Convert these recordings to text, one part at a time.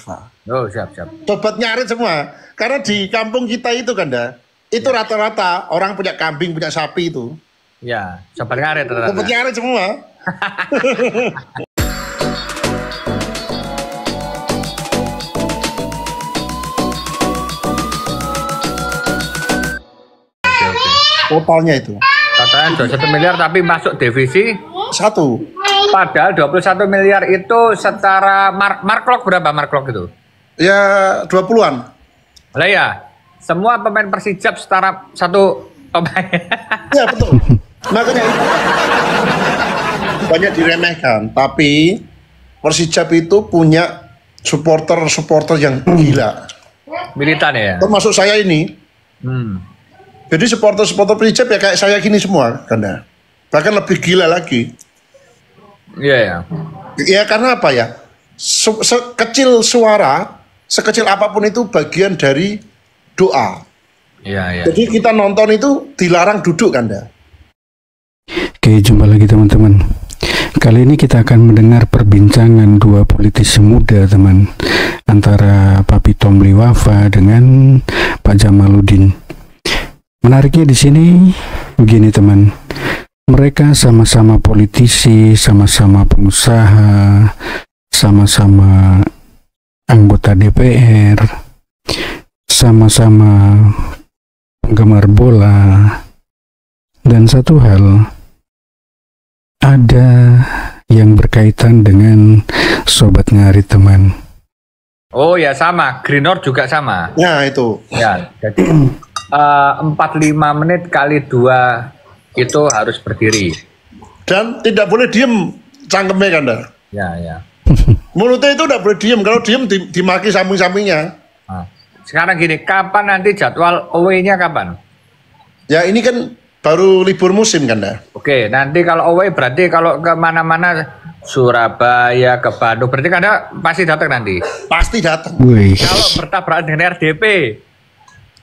Oh, siap. Sobat Nyarit semua. Karena di kampung kita itu kan, itu rata-rata orang punya kambing, punya sapi itu. Ya, Sobat Nyarit rata-rata. Sobat Nyarit semua. Totalnya itu. Totalnya 21 miliar tapi masuk divisi 1. Padahal 21 miliar itu secara marklok berapa marklok itu? Ya 20-an. Lah ya, semua pemain Persijap setara satu pemain. Ya betul. Makanya itu banyak diremehkan, tapi Persijap itu punya supporter yang gila. Militan ya? Termasuk saya ini. Jadi supporter Persijap ya kayak saya gini semua, karena bahkan lebih gila lagi. Iya ya. Ya karena apa ya? Sekecil suara, sekecil apapun itu bagian dari doa. Iya. Jadi kita nonton itu dilarang duduk, kan? Oke, jumpa lagi teman-teman. Kali ini kita akan mendengar perbincangan dua politisi muda, teman, antara Papi Tomli Wafa dengan Pak Jamaludin. Menariknya di sini begini, teman. Mereka sama-sama politisi, sama-sama pengusaha, sama-sama anggota DPR, sama-sama penggemar bola. Dan satu hal, ada yang berkaitan dengan Sobat Nyarit, teman. Oh ya, sama. Greenor juga sama. Nah itu. Ya, jadi 45 menit kali 2 itu harus berdiri. Dan tidak boleh diem cangkemnya, kan? Ya. Mulutnya itu tidak boleh diem. Kalau diem dimaki samping-sampingnya. Nah, sekarang gini, kapan nanti jadwal away-nya kapan? Ya ini kan baru libur musim, kan? Oke, nanti kalau away berarti kalau ke mana-mana Surabaya, ke Bandung, berarti kan Anda pasti datang nanti? Pasti datang. Kalau bertabrakan dengan RDP?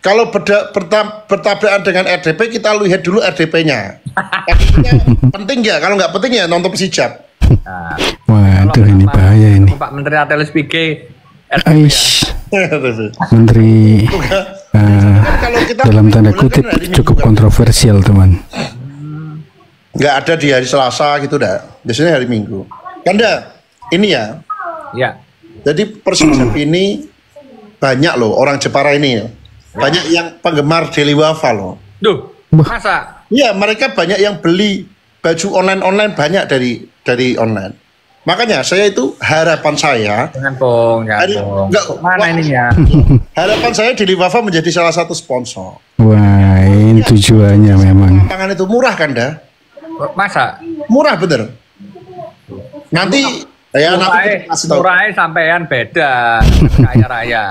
Kalau bertabrakan dengan RDP, kita lihat dulu RDP-nya. RDP-nya penting nggak? Kalau nggak penting ya nonton Persijap. Nah, waduh, ini bahaya ini. Pak Menteri Atelis Pike, Menteri dalam tanda kutip cukup kontroversial, teman. Nggak ada di hari Selasa gitu, dah. Biasanya hari Minggu. Kan ini ya. Ya. Jadi Persijap ini banyak loh orang Jepara ini ya. Banyak yang penggemar Deli Wafa loh. Duh, masa? Iya, mereka banyak yang beli baju online banyak dari online. Makanya saya itu harapan saya. Jangan pong. Mana ininya? Harapan saya Deli Wafa menjadi salah satu sponsor. Wah, ini tujuannya memang. Lapangan itu murah, kan? Masa? Murah bener. Nanti murahnya sampean beda kaya raya.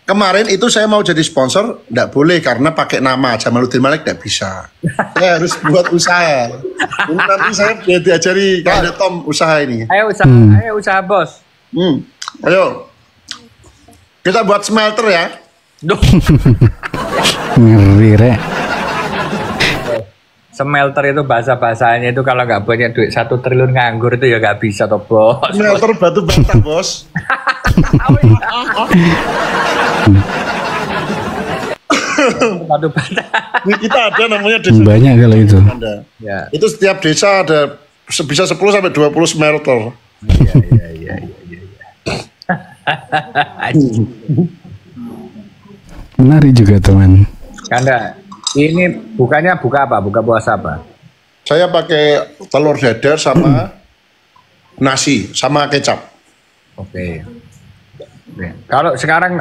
Kemarin itu saya mau jadi sponsor, tidak boleh karena pakai nama Jamaludin Malik, tidak bisa. Saya harus buat usaha. Ini nanti saya diajari kayak ada Tom usaha ini. Ayo usaha bos. Ayo, kita buat smelter ya. Duh. Ngeri, Rek. Smelter itu bahasa-bahasanya itu kalau nggak punya duit 1 triliun nganggur itu ya nggak bisa toh bos. Smelter batu bata, bos. Batu bata. Ini kita ada namanya desa. Banyak kalau itu. Ya. Itu setiap desa ada bisa 10 sampai 20 smelter. Iya. Menarik juga, teman. Kanda, ini buka apa? Buka puasa apa? Saya pakai telur dadar sama nasi sama kecap. Oke. Kalau sekarang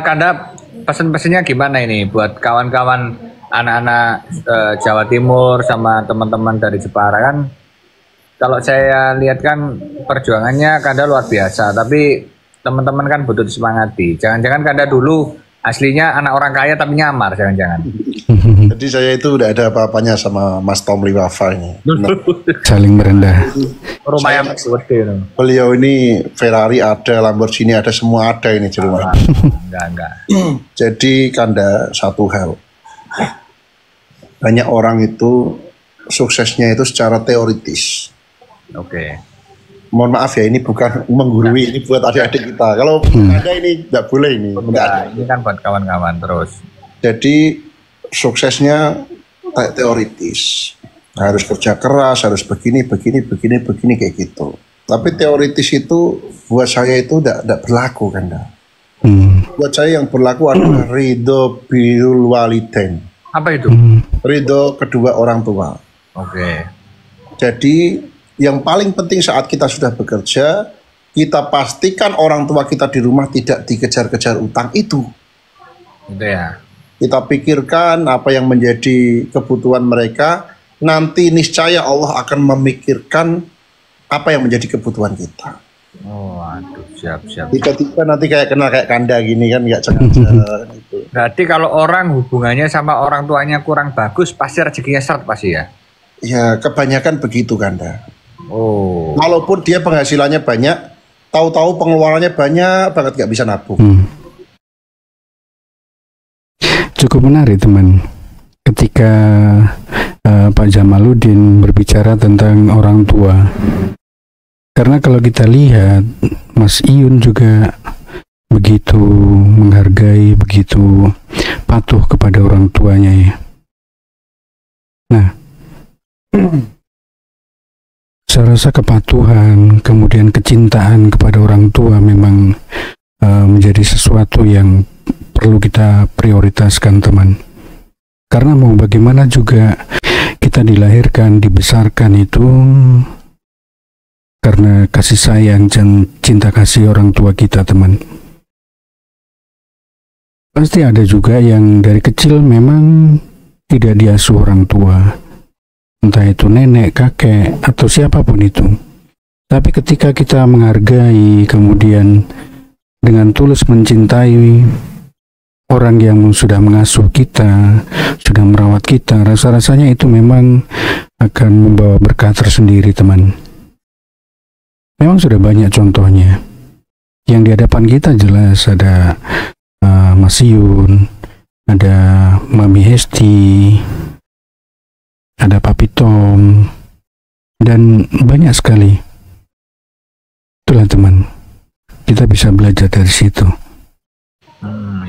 Kanda pesen-pesennya gimana ini buat kawan-kawan anak-anak Jawa Timur sama teman-teman dari Jepara kan? Kalau saya lihat kan perjuangannya Kanda luar biasa, tapi teman-teman kan butuh disemangati. Jangan-jangan Kanda dulu aslinya anak orang kaya tapi nyamar, jangan-jangan. Jadi saya itu udah ada apa-apanya sama Mas Tomli Wafa ini. Saling merendah. Rumahnya gede. Beliau ini Ferrari ada, Lamborghini ada, semua ada ini di rumah. Enggak. Jadi Kanda satu hal. Banyak orang itu suksesnya itu secara teoritis. Oke. mohon maaf ya, ini bukan menggurui, ini buat adik-adik kita. Kalau ada ini nggak boleh ini. Nggak ada. Ini kan buat kawan-kawan terus. Jadi suksesnya teoritis, harus kerja keras, harus begini kayak gitu. Tapi teoritis itu buat saya itu tidak berlaku kan. Buat saya yang berlaku adalah ridho birrul walidain. Apa itu? Ridho kedua orang tua. Oke. Jadi yang paling penting saat kita sudah bekerja, kita pastikan orang tua kita di rumah tidak dikejar-kejar utang itu. Gitu ya. Kita pikirkan apa yang menjadi kebutuhan mereka. Nanti niscaya Allah akan memikirkan apa yang menjadi kebutuhan kita. Oh, aduh, siap. Ketika nanti kayak kenal kayak Kanda gini kan nggak sengaja. Gitu. Berarti kalau orang hubungannya sama orang tuanya kurang bagus, pasti rezekinya seret pasti ya? Ya kebanyakan begitu Kanda. Oh. Walaupun dia penghasilannya banyak, tahu-tahu pengeluarannya banyak banget nggak bisa nabung. Cukup menarik teman. Ketika Pak Jamaluddin berbicara tentang orang tua. Karena kalau kita lihat, Mas Iyun juga begitu menghargai, begitu patuh kepada orang tuanya ya. Nah, saya rasa kepatuhan, kemudian kecintaan kepada orang tua memang menjadi sesuatu yang perlu kita prioritaskan teman. Karena mau bagaimana juga kita dilahirkan, dibesarkan itu karena kasih sayang dan cinta kasih orang tua kita teman. Pasti ada juga yang dari kecil memang tidak diasuh orang tua, entah itu nenek, kakek, atau siapapun itu. Tapi ketika kita menghargai, kemudian dengan tulus mencintai orang yang sudah mengasuh kita, sudah merawat kita, rasa-rasanya itu memang akan membawa berkah tersendiri teman. Memang sudah banyak contohnya. Yang di hadapan kita jelas ada Mas Iyun, ada Mami Hesti, ada Papi Tom, dan banyak sekali. Itulah teman, kita bisa belajar dari situ.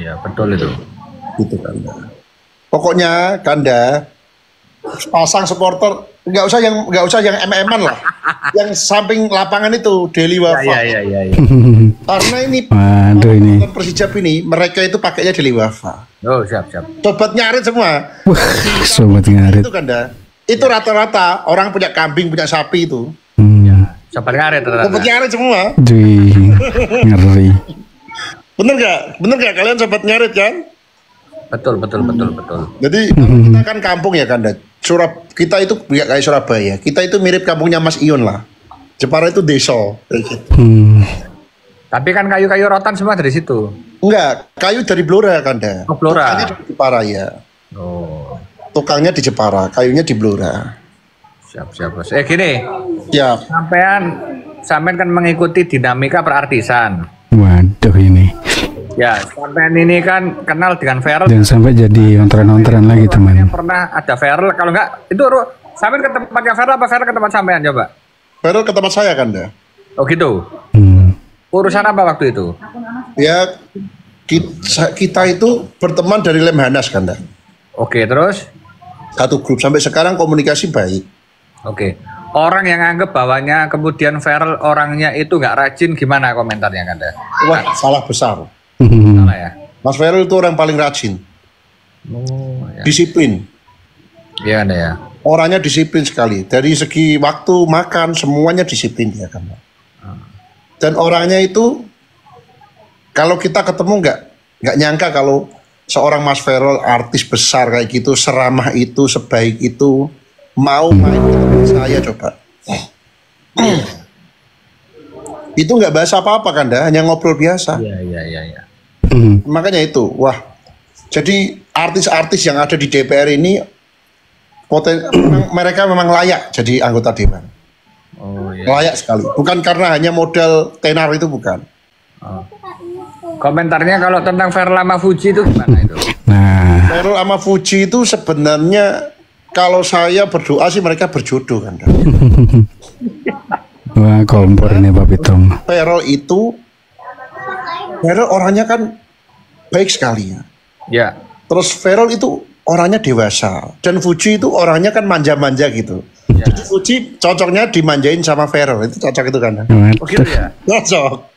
Ya betul itu. Gitu Kanda. Pokoknya Kanda pasang supporter nggak usah yang MM-an lah. Yang samping lapangan itu Deli Wafa. Ya. Karena ini Waduh ini. Persijap ini mereka itu pakainya Deli Wafa. Oh, siap. Sobat Ngarit semua. Wah, Sobat Ngarit. Itu Kanda. Itu rata-rata orang punya kambing, punya sapi itu. Sobat Ngarit ternyata. Sobat Ngarit semua. Wih, ngeri. Bener gak kalian Sobat Ngarit kan? Betul. Jadi kita kan kampung ya Kanda. Kita itu nggak kayak Surabaya. Kita itu mirip kampungnya Mas Iyun lah. Jepara itu desa. Tapi kan kayu-kayu rotan semua dari situ. Enggak, kayu dari Blora Kanda. Oh, Blora. Tukangnya di Jepara ya. Oh. Tukangnya di Jepara, kayunya di Blora. Siap bos. Gini. Ya. Sampean kan mengikuti dinamika perartisan. Waduh ini. Ya, sampean ini kan kenal dengan Feral. Dan sampai jadi ontran-ontran lagi teman. Yang pernah ada Feral, kalau enggak itu sampean ke tempatnya Feral apa Feral ke tempat sampean coba? Feral ke tempat saya Kanda. Oh gitu. Urusan apa waktu itu? Ya kita itu berteman dari Lemhanas Kanda. Oke, terus? Satu grup sampai sekarang komunikasi baik. Oke. Orang yang anggap bahwanya kemudian Feral orangnya itu nggak rajin, gimana komentarnya Kanda? Wah, salah besar. Salah ya? Mas Feral itu orang paling rajin. Oh, ya. Disiplin. Iya Kanda ya. Orangnya disiplin sekali. Dari segi waktu makan semuanya disiplin dia Kanda. Dan orangnya itu kalau kita ketemu nggak nyangka kalau seorang Mas Feral artis besar kayak gitu, seramah itu, sebaik itu, mau main ke tempat saya coba. Itu nggak bahas apa-apa Kanda, hanya ngobrol biasa. Iya. Makanya itu, wah. Jadi artis-artis yang ada di DPR ini mereka memang layak jadi anggota dewan. Oh iya. Layak sekali. Bukan karena hanya modal tenar itu, bukan. Oh. Komentarnya kalau tentang Feral sama Fuji itu gimana itu? Nah, Feral sama Fuji itu sebenarnya kalau saya berdoa sih mereka berjodoh kan. Wah, kompor ini Pak Pitom. Ferrell orangnya kan baik sekali ya. Ya. Terus Ferrell itu orangnya dewasa dan Fuji itu orangnya kan manja-manja gitu. Ya. Jadi Fuji cocoknya dimanjain sama Ferrell, itu cocok itu kan? Oh gitu ya. Cocok.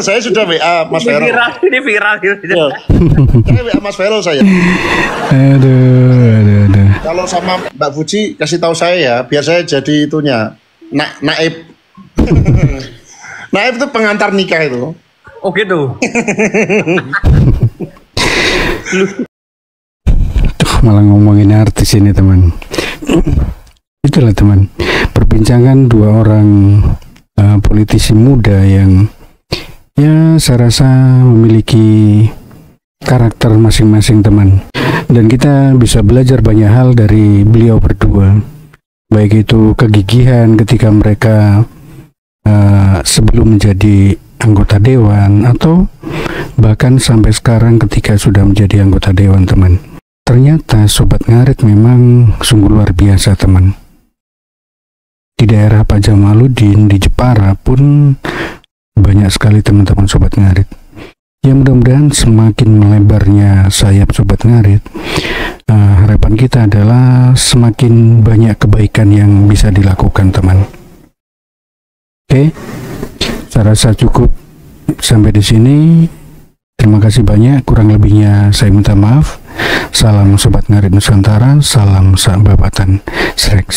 Saya sudah WA Mas Ferrell. Ini viral gitu. Ya. Saya WA Mas Ferrell saya. Aduh. Kalau sama Mbak Fuji kasih tahu saya ya, biar saya jadi itunya naib. Naib itu pengantar nikah itu. Oh gitu. Tuh, malah ngomongin artis ini teman. Itulah teman, perbincangan dua orang politisi muda yang ya saya rasa memiliki karakter masing-masing teman. Dan kita bisa belajar banyak hal dari beliau berdua. Baik itu kegigihan ketika mereka sebelum menjadi anggota dewan atau bahkan sampai sekarang ketika sudah menjadi anggota dewan teman. Ternyata Sobat Ngarit memang sungguh luar biasa teman. Di daerah Pak Jamaluddin di Jepara pun banyak sekali teman-teman Sobat Ngarit. Ya mudah-mudahan semakin melebarnya sayap Sobat Ngarit, harapan kita adalah semakin banyak kebaikan yang bisa dilakukan teman. Oke, saya rasa cukup sampai di sini. Terima kasih banyak, kurang lebihnya saya minta maaf. Salam Sobat Ngarit Nusantara, salam sababatan, srek.